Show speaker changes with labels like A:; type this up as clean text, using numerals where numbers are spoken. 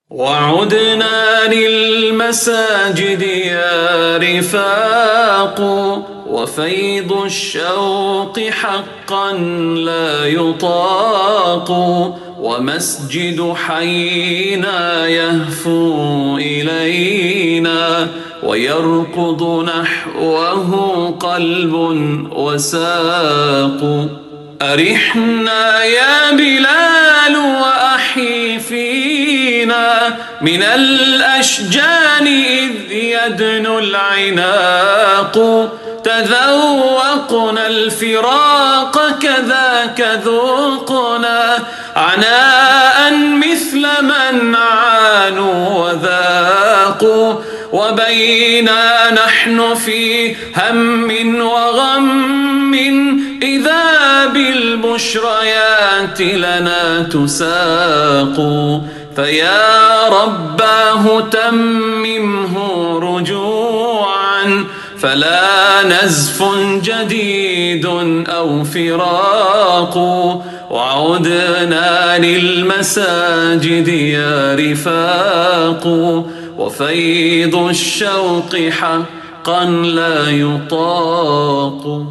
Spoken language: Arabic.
A: وعدنا للمساجد يا رفاق، وفيض الشوق حقا لا يطاق، ومسجد حينا يهفو إلينا، ويركض نحوه قلب وساق. أرحنا يا بلال وأحي فينا من الأشجان إذ يدنو العناق. تذوقنا الفراق كذاك ذوقنا عناء مثل من عانوا وذاقوا. وبينا نحن في هم وغم إذا بالبشريات لنا تساق. فيا رباه تممه رجوعا، فلا نزف جديد أو فراق. وعدنا للمساجد يا رفاق، وفيض الشوق حقا لا يطاق.